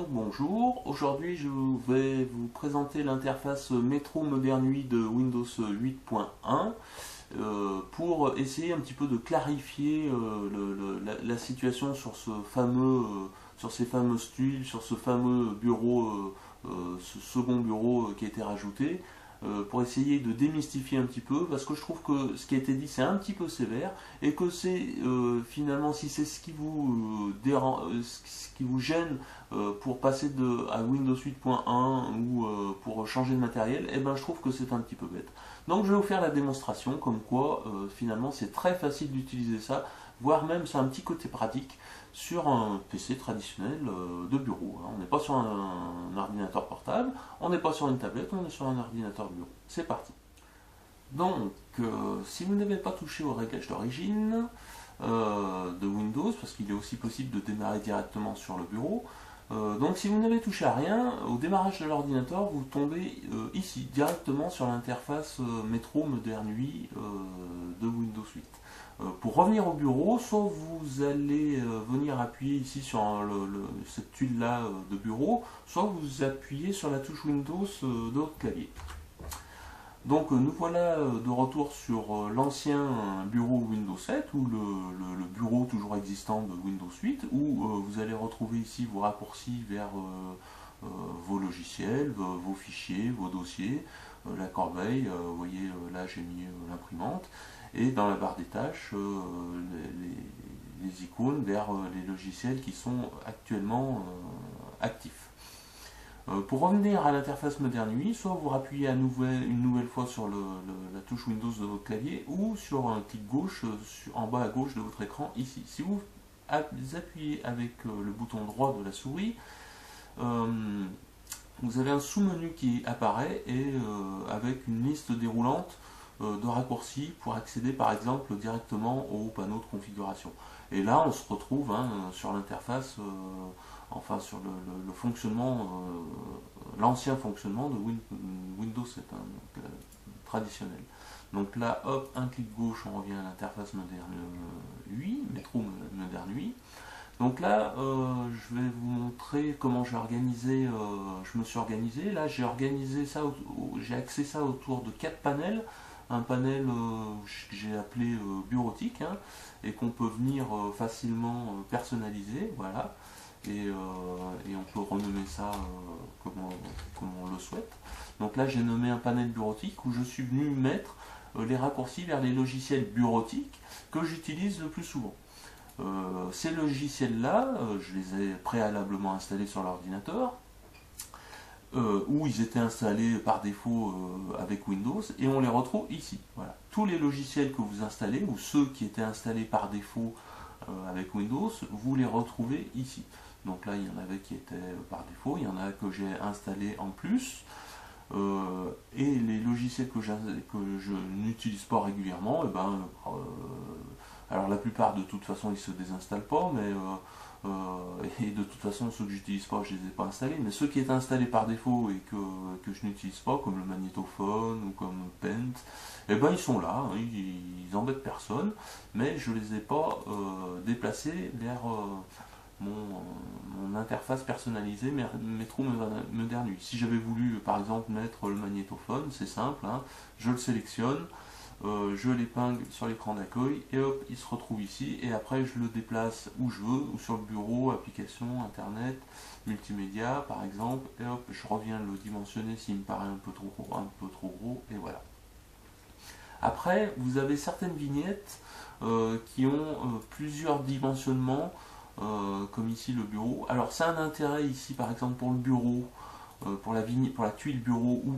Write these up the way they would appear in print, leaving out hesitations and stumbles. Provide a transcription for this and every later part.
Donc bonjour, aujourd'hui je vais vous présenter l'interface Metro Modern 8 de Windows 8.1 pour essayer un petit peu de clarifier la situation sur sur ces fameuses tuiles, sur ce fameux bureau, ce second bureau qui a été rajouté, pour essayer de démystifier un petit peu, parce que je trouve que ce qui a été dit c'est un petit peu sévère, et que c'est finalement, si c'est ce qui vous ce qui vous gêne pour passer à Windows 8.1 ou pour changer de matériel, et ben je trouve que c'est un petit peu bête. Donc je vais vous faire la démonstration, comme quoi finalement c'est très facile d'utiliser ça, voire même c'est un petit côté pratique sur un PC traditionnel de bureau. On n'est pas sur un ordinateur portable, on n'est pas sur une tablette, on est sur un ordinateur de bureau. C'est parti. Donc, si vous n'avez pas touché au réglage d'origine de Windows, parce qu'il est aussi possible de démarrer directement sur le bureau, donc si vous n'avez touché à rien, au démarrage de l'ordinateur, vous tombez ici, directement sur l'interface Metro Modern 8 de Windows 8. Pour revenir au bureau, soit vous allez venir appuyer ici sur cette tuile là de bureau, soit vous appuyez sur la touche Windows de votre clavier. Donc nous voilà de retour sur l'ancien bureau Windows 7 ou le bureau toujours existant de Windows 8 où vous allez retrouver ici vos raccourcis vers vos logiciels, vos fichiers, vos dossiers, la corbeille, vous voyez là j'ai mis l'imprimante, et dans la barre des tâches les icônes vers les logiciels qui sont actuellement actifs. Pour revenir à l'interface Modern 8, soit vous rappuyez une nouvelle fois sur la touche Windows de votre clavier ou sur un clic gauche en bas à gauche de votre écran ici. Si vous appuyez avec le bouton droit de la souris, vous avez un sous-menu qui apparaît et avec une liste déroulante de raccourcis pour accéder par exemple directement au panneau de configuration. Et là on se retrouve sur l'interface, enfin sur le fonctionnement, l'ancien fonctionnement de Windows 7, donc, traditionnel. Donc là, hop, un clic gauche, on revient à l'interface Modern 8, Metro Modern 8. Donc là, je vais vous montrer comment je me suis organisé. Là, j'ai organisé ça, j'ai axé ça autour de 4 panels. Un panel que j'ai appelé bureautique, et qu'on peut venir facilement personnaliser, voilà. Et on peut renommer ça comme on le souhaite. Donc là, j'ai nommé un panel bureautique où je suis venu mettre les raccourcis vers les logiciels bureautiques que j'utilise le plus souvent. Ces logiciels-là, je les ai préalablement installés sur l'ordinateur, où ils étaient installés par défaut avec Windows, et on les retrouve ici. Voilà. Tous les logiciels que vous installez, ou ceux qui étaient installés par défaut avec Windows, vous les retrouvez ici. Donc là, il y en avait qui étaient par défaut, il y en a que j'ai installé en plus, et les logiciels que je n'utilise pas régulièrement, alors la plupart de toute façon ils se désinstallent pas, mais et de toute façon ceux que j'utilise pas je les ai pas installés, mais ceux qui étaient installés par défaut et que je n'utilise pas, comme le magnétophone ou comme Paint, ils sont là, ils embêtent personne, mais je les ai pas déplacés vers mon interface personnalisée Metro Modern 8. Si j'avais voulu par exemple mettre le magnétophone, c'est simple, je le sélectionne, je l'épingle sur l'écran d'accueil et hop, il se retrouve ici, et après je le déplace où je veux, ou sur le bureau, application, internet, multimédia par exemple, et hop, je reviens le dimensionner s'il me paraît un peu trop gros, et voilà. Après, vous avez certaines vignettes qui ont plusieurs dimensionnements, comme ici le bureau. Alors c'est un intérêt ici par exemple pour le bureau, pour la tuile bureau, ou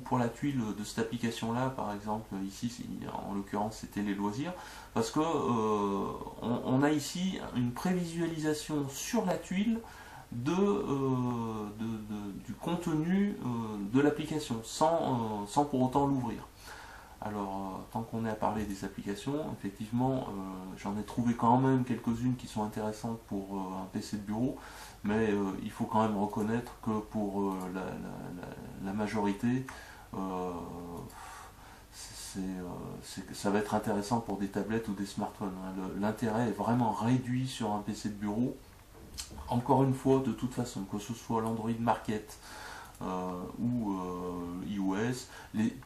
pour la tuile de cette application là par exemple, ici en l'occurrence c'était les loisirs, parce que on a ici une prévisualisation sur la tuile du contenu de l'application sans pour autant l'ouvrir. Alors, tant qu'on est à parler des applications, effectivement, j'en ai trouvé quand même quelques-unes qui sont intéressantes pour un PC de bureau, mais il faut quand même reconnaître que pour la majorité, ça va être intéressant pour des tablettes ou des smartphones. L'intérêt est vraiment réduit sur un PC de bureau, Encore une fois, de toute façon, que ce soit l'Android Market ou iOS,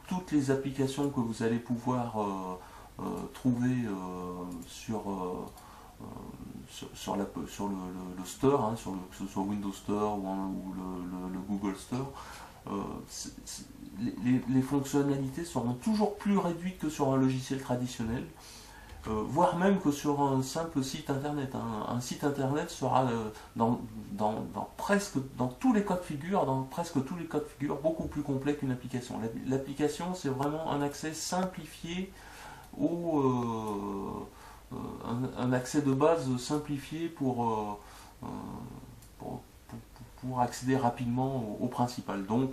toutes les applications que vous allez pouvoir trouver sur le store, hein, que ce soit Windows Store ou le Google Store, les fonctionnalités seront toujours plus réduites que sur un logiciel traditionnel. Voire même que sur un simple site internet. Hein. Un site internet sera dans tous les cas de figure, dans presque tous les cas de figure, beaucoup plus complet qu'une application. L'application, c'est vraiment un accès simplifié un accès de base simplifié pour accéder rapidement au principal. Donc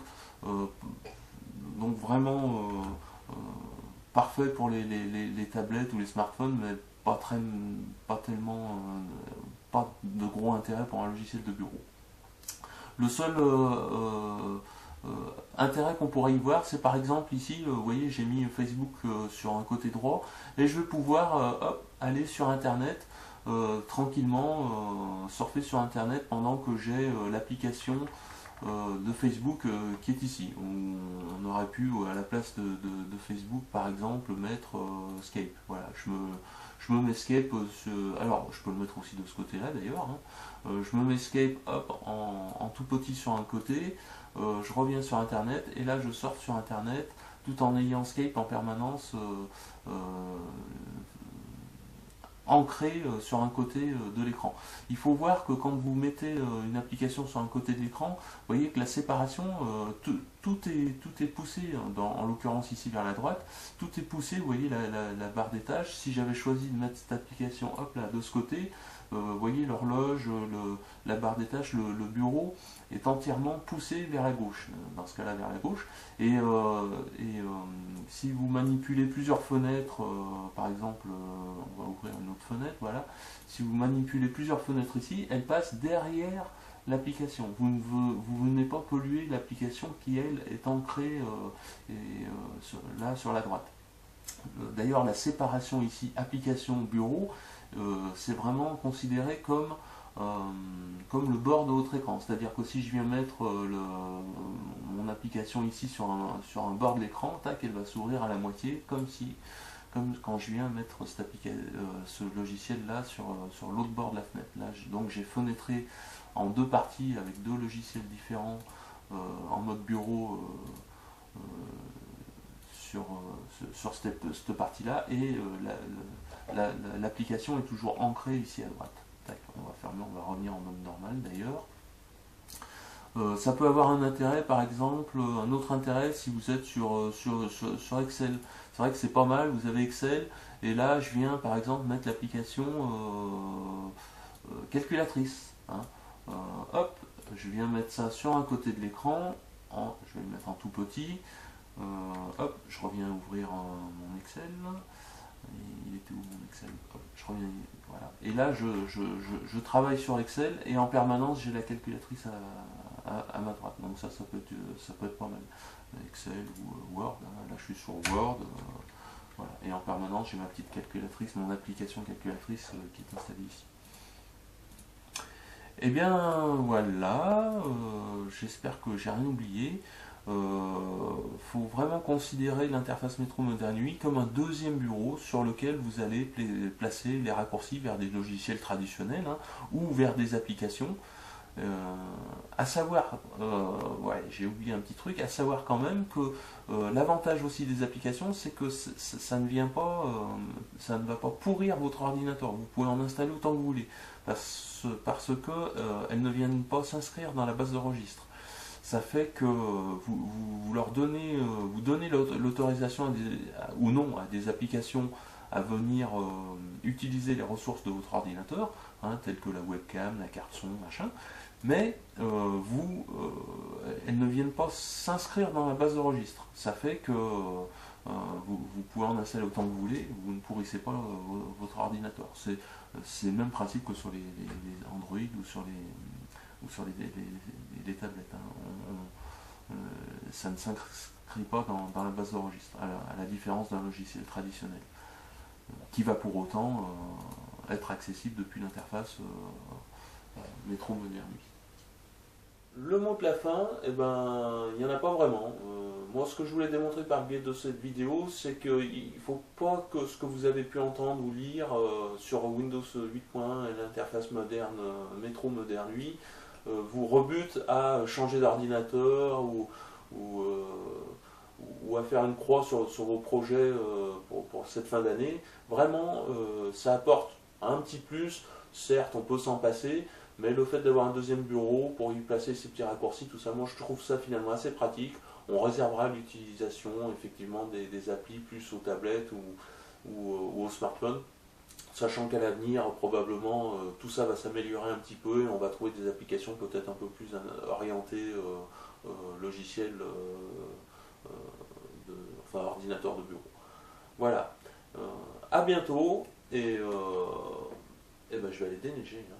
vraiment parfait pour les tablettes ou les smartphones, mais pas tellement, pas de gros intérêt pour un logiciel de bureau. Le seul intérêt qu'on pourrait y voir, c'est par exemple ici, vous voyez, j'ai mis Facebook sur un côté droit, et je vais pouvoir aller sur Internet tranquillement, surfer sur Internet pendant que j'ai l'application de Facebook qui est ici. On aurait pu, à la place de Facebook, par exemple, mettre Skype. Voilà, je me mets Skype, alors je peux le mettre aussi de ce côté-là d'ailleurs. Hein. Je me mets Skype en tout petit sur un côté, je reviens sur Internet, et là je sors sur Internet tout en ayant Skype en permanence ancré sur un côté de l'écran. Il faut voir que quand vous mettez une application sur un côté de l'écran, vous voyez que la séparation, tout est poussé, en l'occurrence ici vers la droite, tout est poussé, vous voyez la barre des tâches. Si j'avais choisi de mettre cette application hop là de ce côté, vous voyez l'horloge, la barre des tâches, le bureau est entièrement poussé vers la gauche, dans ce cas-là vers la gauche. Et si vous manipulez plusieurs fenêtres, par exemple, on va ouvrir une autre fenêtre, voilà. Si vous manipulez plusieurs fenêtres ici, elles passent derrière l'application. Vous venez pas polluer l'application qui, elle, est ancrée là sur la droite. D'ailleurs, la séparation ici, application-bureau, c'est vraiment considéré comme le bord de votre écran. C'est-à-dire que si je viens mettre mon application ici sur un bord de l'écran, tac, elle va s'ouvrir à la moitié, comme quand je viens mettre ce logiciel-là sur l'autre bord de la fenêtre. Là, donc j'ai fenêtré en deux parties avec deux logiciels différents en mode bureau sur cette partie-là, et l'application est toujours ancrée ici à droite. Tac, on va fermer, on va revenir en mode normal d'ailleurs. Ça peut avoir un intérêt, par exemple, un autre intérêt si vous êtes sur Excel. C'est vrai que c'est pas mal, vous avez Excel, et là je viens par exemple mettre l'application calculatrice. Hein. Hop, je viens mettre ça sur un côté de l'écran, je vais le mettre en tout petit. Hop, je reviens ouvrir mon Excel. Il était où mon Excel? Hop, je reviens, voilà. Et là, je travaille sur Excel, et en permanence, j'ai la calculatrice à ma droite. Donc ça peut être pas mal. Excel ou Word. Hein. Là, je suis sur Word. Voilà. Et en permanence, j'ai ma petite calculatrice, mon application calculatrice qui est installée ici. Et bien voilà, j'espère que j'ai rien oublié. Faut vraiment considérer l'interface Metro Modern UI comme un deuxième bureau sur lequel vous allez placer les raccourcis vers des logiciels traditionnels, hein, ou vers des applications. À savoir, ouais, j'ai oublié un petit truc, à savoir quand même que l'avantage aussi des applications, c'est que ça ne va pas pourrir votre ordinateur. Vous pouvez en installer autant que vous voulez, parce que elles ne viennent pas s'inscrire dans la base de registre. Ça fait que vous leur donnez, l'autorisation ou non à des applications à venir utiliser les ressources de votre ordinateur, hein, telles que la webcam, la carte son, machin, mais elles ne viennent pas s'inscrire dans la base de registre. Ça fait que vous pouvez en installer autant que vous voulez, vous ne pourrissez pas votre ordinateur. C'est le même principe que sur les Android ou sur les tablettes. Hein. Ça ne s'inscrit pas dans la base de registre, à la différence d'un logiciel traditionnel, qui va pour autant être accessible depuis l'interface Métro Moderne 8. Le mot de la fin, eh ben, il n'y en a pas vraiment. Moi, ce que je voulais démontrer par le biais de cette vidéo, c'est qu'il ne faut pas que ce que vous avez pu entendre ou lire sur Windows 8.1 et l'interface moderne Métro Moderne 8 vous rebute à changer d'ordinateur ou, euh, ou à faire une croix sur vos projets pour cette fin d'année. Vraiment, ça apporte un petit plus. Certes, on peut s'en passer, mais le fait d'avoir un deuxième bureau pour y placer ces petits raccourcis, tout ça, moi je trouve ça finalement assez pratique. On réservera l'utilisation effectivement des applis plus aux tablettes ou au smartphone, sachant qu'à l'avenir, probablement, tout ça va s'améliorer un petit peu et on va trouver des applications peut-être un peu plus orientées logiciels, enfin ordinateur de bureau. Voilà. À bientôt et ben, je vais aller déneiger, hein.